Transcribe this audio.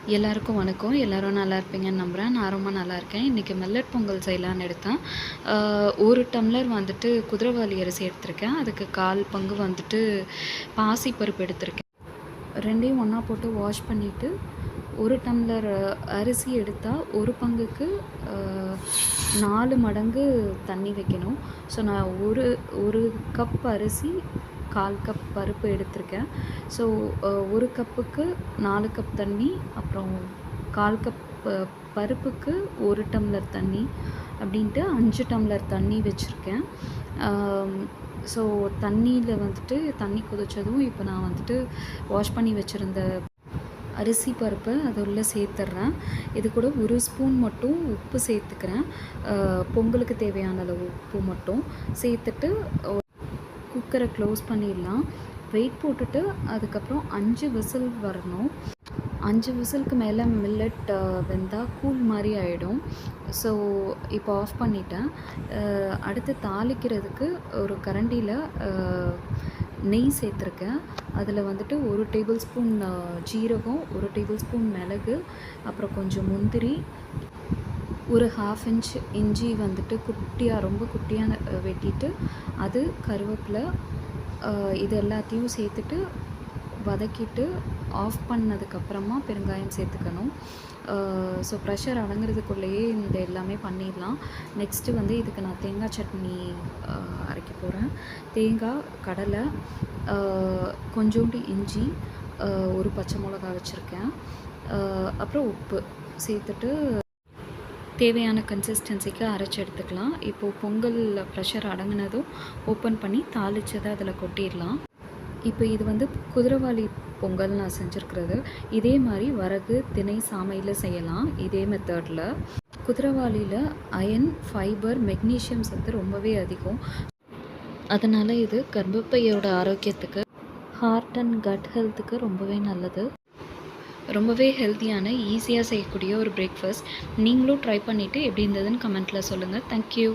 எல்லாருக்கும் வணக்கம். எல்லாரும் நல்லா இருப்பீங்கன்னு நம்புகிறேன். நான் ரொம்ப நல்லா இருக்கேன். இன்றைக்கி மில்லட் பொங்கல் செய்யலான்னு எடுத்தேன். 1 டம்ளர் வந்துட்டு குதிரைவாலி அரிசி எடுத்திருக்கேன். அதுக்கு 1/4 பங்கு வந்துட்டு பாசிப்பருப்பு எடுத்திருக்கேன். 2யும் ஒன்றா போட்டு வாஷ் பண்ணிவிட்டு 1 டம்ளர் அரிசி எடுத்தால் 1 பங்குக்கு 4 மடங்கு தண்ணி வைக்கணும். ஸோ நான் ஒரு கப் அரிசி 1/4 கப் பருப்பு எடுத்திருக்கேன். ஸோ 1 கப்புக்கு 4 கப் தண்ணி, அப்புறம் 1/4 கப் பருப்புக்கு 1 டம்ளர் தண்ணி அப்படின்ட்டு 5 டம்ளர் தண்ணி வச்சுருக்கேன். ஸோ தண்ணியில் வந்துட்டு தண்ணி கொதித்ததும் இப்போ நான் வந்துட்டு வாஷ் பண்ணி வச்சுருந்த அரிசி பருப்பை அது உள்ளே சேர்த்துட்றேன். இது கூட 1 ஸ்பூன் மட்டும் உப்பு சேர்த்துக்கிறேன். பொங்கலுக்கு தேவையான அளவு உப்பு மட்டும் சேர்த்துட்டு குக்கரை க்ளோஸ் பண்ணிடலாம். வெயிட் போட்டுட்டு அதுக்கப்புறம் 5 விசில் வரணும். 5 விசிலுக்கு மேலே மில்லட் வெந்தால் கூழ் மாதிரி ஆகிடும். ஸோ இப்போ ஆஃப் பண்ணிட்டேன். அடுத்து தாளிக்கிறதுக்கு ஒரு கரண்டியில் நெய் சேர்த்துருக்கேன். அதில் வந்துட்டு 1 டேபிள் ஸ்பூன் ஜீரகம், 1 டேபிள் ஸ்பூன் மிளகு, அப்புறம் கொஞ்சம் முந்திரி, ஒரு 1/2 இன்ச் இஞ்சி வந்துட்டு ரொம்ப குட்டியாக வெட்டிட்டு, அது கருவேப்பிலை, இது எல்லாத்தையும் சேர்த்துட்டு வதக்கிட்டு ஆஃப் பண்ணதுக்கப்புறமா பெருங்காயம் சேர்த்துக்கணும். ஸோ ப்ரெஷர் அடங்குறதுக்குள்ளேயே இந்த எல்லாமே பண்ணிடலாம். நெக்ஸ்ட்டு வந்து இதுக்கு நான் தேங்காய் சட்னி அரைக்க போகிறேன். தேங்காய், கடலை, கொஞ்சோண்டு இஞ்சி, ஒரு பச்சை மிளகா வச்சுருக்கேன், அப்புறம் உப்பு சேர்த்துட்டு தேவையான கன்சிஸ்டன்சிக்கு அரைச்சி எடுத்துக்கலாம். இப்போது பொங்கல் ப்ரெஷர் அடங்கினதும் ஓப்பன் பண்ணி தாளித்ததை அதில் கொட்டிடலாம். இப்போ இது வந்து குதிரைவாலி பொங்கல் நான் செஞ்சுருக்கிறது. இதே மாதிரி வரகு, திணை, சாமையில் செய்யலாம் இதே மெத்தடில். குதிரைவாலியில் அயன், ஃபைபர், மெக்னீஷியம் சத்து ரொம்பவே அதிகம். அதனால் இது கர்ப்பப்பையோட ஆரோக்கியத்துக்கு, ஹார்ட் அண்ட் கட் ஹெல்த்துக்கு ரொம்பவே நல்லது. ரொம்பவே ஹெல்த்தியான, ஈஸியாக செய்யக்கூடிய ஒரு பிரேக்ஃபாஸ்ட். நீங்களும் ட்ரை பண்ணிவிட்டு எப்படி இருந்ததுன்னு கமெண்ட்டில் சொல்லுங்கள். தேங்க்யூ.